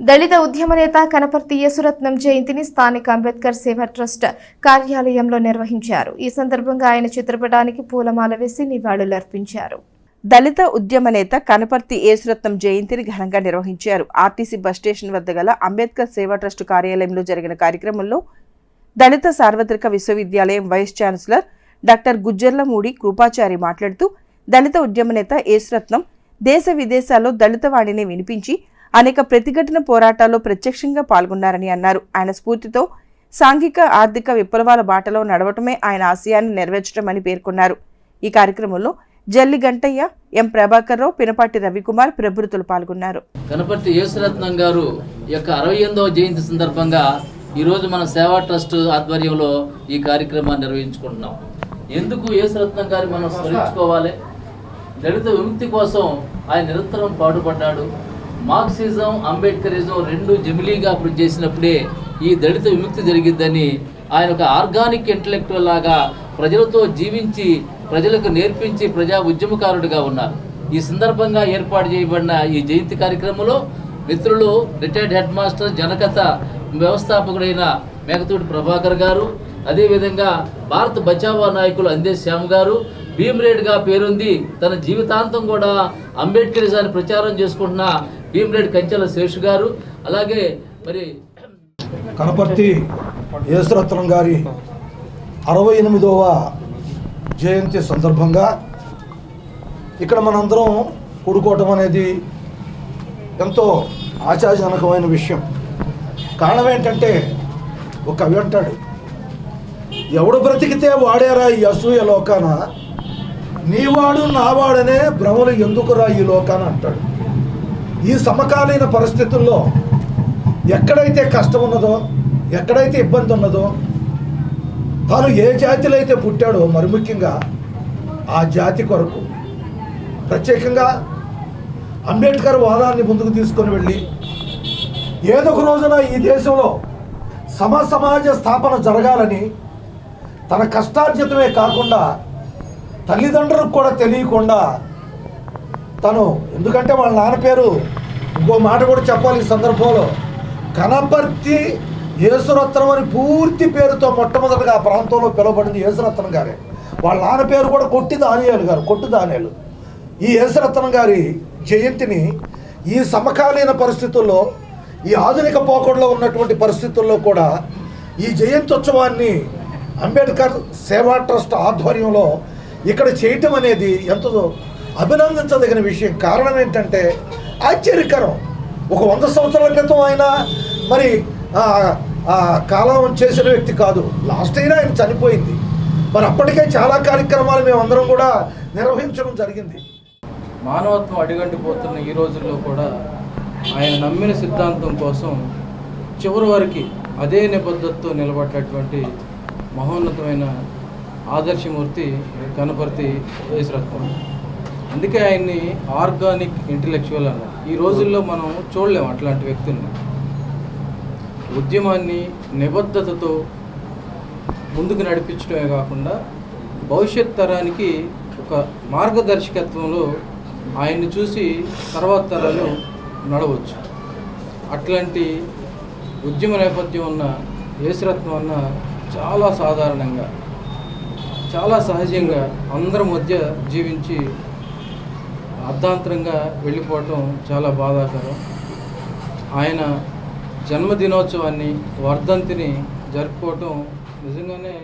దళిత ఉద్యమ నేత కనపర్తి యేసురత్నం జయంతిని స్థానిక అంబేద్కర్ సేవా ట్రస్ట్ కార్యాలయంలో నిర్వహించారు. ఈ సందర్భంగా ఆయన చిత్రపటానికి పూలమాల వేసి నివాళులర్పించారు. దళిత ఉద్యమ నేత కనపర్తి యేసురత్నం జయంతిని ఘనంగా నిర్వహించారు. ఆర్టీసీ బస్ స్టేషన్ వద్ద గల అంబేద్కర్ సేవా ట్రస్ట్ కార్యాలయంలో జరిగిన కార్యక్రమంలో దళిత సార్వత్రిక విశ్వవిద్యాలయం vice chancellor doctor Gujjarlamudi Kripachari మాట్లాడుతూ, దళిత ఉద్యమ నేత యేసురత్నం దేశ విదేశాల్లో దళిత వాణిని వినిపించి అనేక ప్రతిఘటన పోరాటాల్లో ప్రత్యక్షంగా పాల్గొన్నారని అన్నారు. ఆయన స్ఫూర్తితో సాంఘిక ఆర్థిక విప్లవాల బాటలో నడవటమే ఆయన ఆశయాన్ని నెరవేర్చడమని పేర్కొన్నారు. ఈ కార్యక్రమంలో జల్లి గంటయ్య, ఎం ప్రభాకర్ రావు, పినపాటి రవికుమార్ ప్రభృతులు పాల్గొన్నారు. కనపర్తి యేసురత్నం గారు యొక్క 68వ జయంతి సందర్భంగా ఈరోజు మన సేవా ట్రస్ట్ ఆధ్వర్యంలో ఈ కార్యక్రమాన్ని నిర్వహించుకుంటున్నాం. ఎందుకు యేసురత్నం గారి మనం స్మరించుకోవాలి? దళిత విముక్తి కోసం ఆయన నిరంతరం పాటుపడ్డాడు. మార్క్సిజం, అంబేద్కరిజం రెండు జమిలీగా అభివృద్ధి చేసినప్పుడే ఈ దళిత విముక్తి జరిగిద్దని ఆయన ఒక ఆర్గానిక్ ఇంటలెక్చువల్ లాగా ప్రజలతో జీవించి ప్రజలకు నేర్పించి ప్రజా ఉద్యమకారుడిగా ఉన్నారు. ఈ సందర్భంగా ఏర్పాటు చేయబడిన ఈ జయంతి కార్యక్రమంలో మిత్రులు రిటైర్డ్ హెడ్ మాస్టర్ జనకథ వ్యవస్థాపకుడైన మేకతోటి ప్రభాకర్ గారు, అదేవిధంగా భారత బచావో నాయకులు అందే శ్యామ్ గారు, భీమ్రేడ్గా పేరుంది తన జీవితాంతం కూడా అంబేద్కరిజాన్ని ప్రచారం చేసుకుంటున్న భీమ్రేడ్ కంచెల శేషు గారు, అలాగే మరి కనపర్తి యేసురత్నం గారి 68వ జయంతి సందర్భంగా ఇక్కడ మనందరం కూడుకోవటం అనేది ఎంతో ఆశాజనకమైన విషయం. కారణం ఏంటంటే, ఒక కవి అంటాడు, ఎవడు బ్రతికితే వాడేరా ఈ అసూయ లోకాన, నీవాడు నావాడనే భ్రమలు ఎందుకురా ఈ లోకాన అంటాడు. ఈ సమకాలీన పరిస్థితుల్లో ఎక్కడైతే కష్టం ఉన్నదో, ఎక్కడైతే ఇబ్బంది ఉన్నదో, తాను ఏ జాతిలో అయితే పుట్టాడో మరి ముఖ్యంగా ఆ జాతి కొరకు ప్రత్యేకంగా అంబేద్కర్ వాదాన్ని ముందుకు తీసుకొని వెళ్ళి ఏదో ఒక రోజున ఈ దేశంలో సమాజ స్థాపన జరగాలని తన కష్టార్జితమే కాకుండా తల్లిదండ్రులకు కూడా తెలియకుండా తను, ఎందుకంటే వాళ్ళ నాన్న పేరు, ఇంకో మాట కూడా చెప్పాలి ఈ సందర్భంలో, కనపర్తి యేసురత్నం అని పూర్తి పేరుతో మొట్టమొదటిగా ఆ ప్రాంతంలో పిలువబడింది యేసురత్నం గారే. వాళ్ళ నాన్న పేరు కూడా కొట్టు దానియాలు. ఈ యేసురత్నం గారి జయంతిని ఈ సమకాలీన పరిస్థితుల్లో, ఈ ఆధునిక పోకడలో ఉన్నటువంటి పరిస్థితుల్లో కూడా ఈ జయంతి ఉత్సవాన్ని అంబేద్కర్ సేవా ట్రస్ట్ ఆధ్వర్యంలో ఇక్కడ చేయటం అనేది ఎంతో అభినందించదగిన విషయం. కారణం ఏంటంటే ఆశ్చర్యకరం. ఒక 100 సంవత్సరాల క్రితం ఆయన మరి కాలం చేసిన వ్యక్తి కాదు. లాస్ట్ ఇయర్ ఆయన చనిపోయింది. మరి అప్పటికే చాలా కార్యక్రమాలు మేమందరం కూడా నిర్వహించడం జరిగింది. మానవత్వం అడుగంటిపోతున్న ఈ రోజుల్లో కూడా ఆయన నమ్మిన సిద్ధాంతం కోసం చివరి వరకు అదే నిబద్ధతతో నిలబడ్డటువంటి మహోన్నతమైన ఆదర్శమూర్తి కనపర్తి యేసురత్నం. అందుకే ఆయన్ని ఆర్గానిక్ ఇంటలెక్చువల్ అన్నారు. ఈ రోజుల్లో మనం చూడలేము అట్లాంటి వ్యక్తుల్ని. ఉద్యమాన్ని నిబద్ధతతో ముందుకు నడిపించడమే కాకుండా భవిష్యత్ తరానికి ఒక మార్గదర్శకత్వంలో ఆయన్ని చూసి తర్వాత తరాలు నడవచ్చు. అట్లాంటి ఉద్యమ నేపథ్యం ఉన్న యేసురత్నం అన్న చాలా సాధారణంగా, చాలా సహజంగా అందరి మధ్య జీవించి అర్ధాంతరంగా వెళ్ళిపోవటం చాలా బాధాకరం. ఆయన జన్మదినోత్సవాన్ని, వర్ధంతిని జరుపుకోవటం నిజంగానే